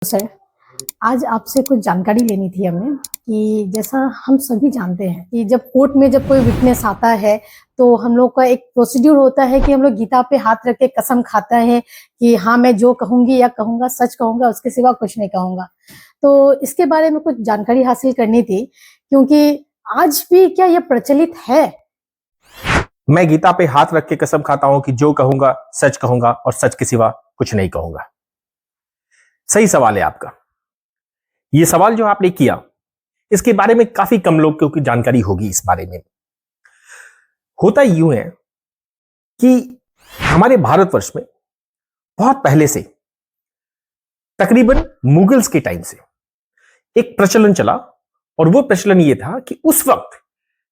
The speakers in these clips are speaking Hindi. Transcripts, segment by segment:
सर, आज आपसे कुछ जानकारी लेनी थी हमें कि जैसा हम सभी जानते हैं कि जब कोर्ट में जब कोई विटनेस आता है तो हम लोग का एक प्रोसीड्यूर होता है कि हम लोग गीता पे हाथ रख के कसम खाता है कि हाँ मैं जो कहूंगी या कहूंगा सच कहूंगा, उसके सिवा कुछ नहीं कहूंगा। तो इसके बारे में कुछ जानकारी हासिल करनी थी, क्योंकि आज भी क्या यह प्रचलित है? मैं गीता पे हाथ रख के कसम खाता हूं कि जो कहूंगा सच कहूंगा और सच के सिवा कुछ नहीं कहूंगा। सही सवाल है आपका। यह सवाल जो आपने किया, इसके बारे में काफी कम लोगों की जानकारी होगी। इस बारे में होता यूं है कि हमारे भारतवर्ष में बहुत पहले से, तकरीबन मुगल्स के टाइम से एक प्रचलन चला, और वो प्रचलन ये था कि उस वक्त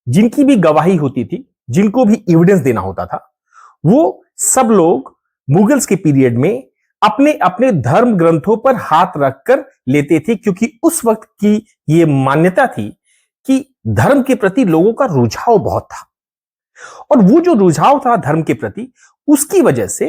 जिनकी भी गवाही होती थी, जिनको भी एविडेंस देना होता था, वो सब लोग मुगल्स के पीरियड में अपने अपने धर्म ग्रंथों पर हाथ रखकर लेते थे, क्योंकि उस वक्त की ये मान्यता थी कि धर्म के प्रति लोगों का रुझाव बहुत था। और वो जो रुझाव था धर्म के प्रति, उसकी वजह से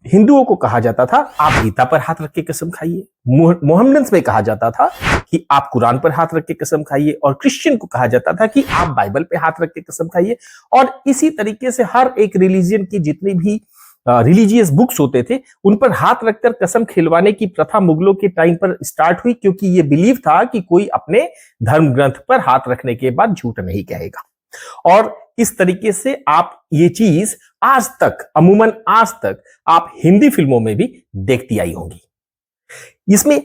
हिंदुओं को कहा जाता था आप गीता पर हाथ रख के कसम खाइए, मोहम्मडन्स में कहा जाता था कि आप कुरान पर हाथ रख के कसम खाइए, और क्रिश्चियन को कहा जाता था कि आप बाइबल पे हाथ रख के कसम खाइए। और इसी तरीके से हर एक रिलीजियन की जितनी भी रिलीजियस बुक्स होते थे, उन पर हाथ रखकर कसम खिलवाने की प्रथा मुगलों के टाइम पर स्टार्ट हुई, क्योंकि यह बिलीव था कि कोई अपने धर्म ग्रंथ पर हाथ रखने के बाद झूठ नहीं कहेगा। और इस तरीके से आप ये चीज आज तक, अमूमन आज तक आप हिंदी फिल्मों में भी देखती आई होंगी। इसमें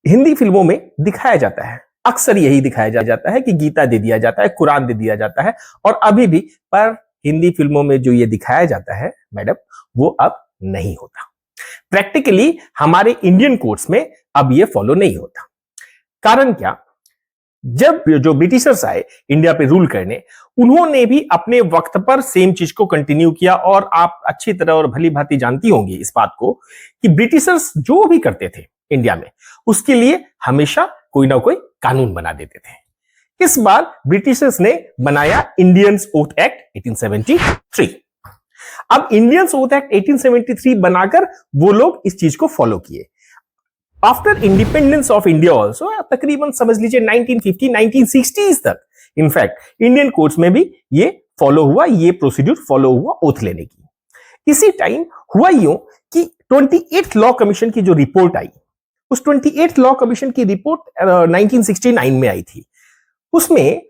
हिंदी फिल्मों में दिखाया जाता है, अक्सर यही दिखाया जाता है कि गीता दे दिया जाता है, कुरान दे दिया जाता है, और अभी भी पर हिंदी फिल्मों में जो ये दिखाया जाता है मैडम, वो अब नहीं होता। प्रैक्टिकली हमारे इंडियन कोर्ट्स में अब ये फॉलो नहीं होता। कारण क्या? जब जो ब्रिटिशर्स आए इंडिया पे रूल करने, उन्होंने भी अपने वक्त पर सेम चीज को कंटिन्यू किया। और आप अच्छी तरह और भली भांति जानती होंगी इस बात को कि ब्रिटिशर्स जो भी करते थे इंडिया में, उसके लिए हमेशा कोई ना कोई कानून बना देते थे। इस बार ब्रिटिशर्स ने बनाया इंडियंस ओथ एक्ट 1873। अब इंडियंस ओथ एक्ट 1873 बनाकर वो लोग इस चीज को फॉलो किए। After independence of India also, तकरीबन समझ लीजिए 1950 1960s तक, इनफैक्ट इंडियन कोर्ट्स में भी ये फॉलो हुआ, ये प्रोसीड्यूर फॉलो हुआ ओथ लेने की। इसी टाइम हुआ यूं कि 28th लॉ कमीशन की जो रिपोर्ट आई, उस 28th लॉ कमीशन की रिपोर्ट 1969 में आई थी। उसमें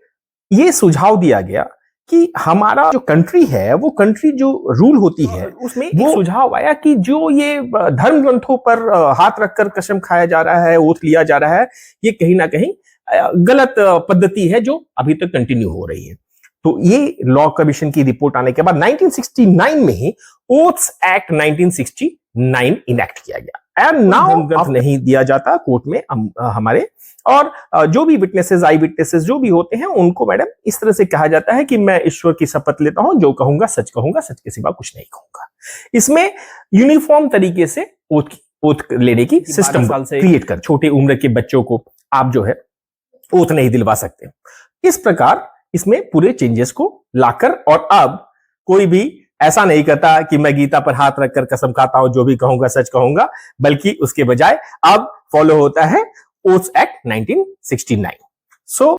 यह सुझाव दिया गया कि हमारा जो कंट्री है, वो कंट्री जो रूल होती है, उसमें वो सुझाव आया कि जो ये धर्म ग्रंथों पर हाथ रखकर कसम खाया जा रहा है, ओथ लिया जा रहा है, ये कहीं ना कहीं गलत पद्धति है जो अभी तक कंटिन्यू हो रही है। तो ये लॉ कमीशन की रिपोर्ट आने के बाद 1969 में ही ओथ्स एक्ट 1969 इनेक्ट किया गया। एंड नाउ नहीं दिया जाता कोर्ट में हमारे, और जो भी विटनेसेस, आई विटनेसेस जो भी होते हैं, उनको मैडम इस तरह से कहा जाता है कि मैं ईश्वर की शपथ लेता हूं, जो कहूंगा सच कहूंगा, सच के सिवा कुछ नहीं कहूंगा। इसमें यूनिफॉर्म तरीके से ओथ लेने की सिस्टम क्रिएट कर, छोटे उम्र के बच्चों को आप जो है ओथ नहीं दिलवा सकते। इस प्रकार इसमें पूरे चेंजेस को लाकर, और अब कोई भी ऐसा नहीं कहता कि मैं गीता पर हाथ रखकर कसम खाता हूं, जो भी कहूंगा सच कहूंगा, बल्कि उसके बजाय अब फॉलो होता है ओथ्स एक्ट 1969। सो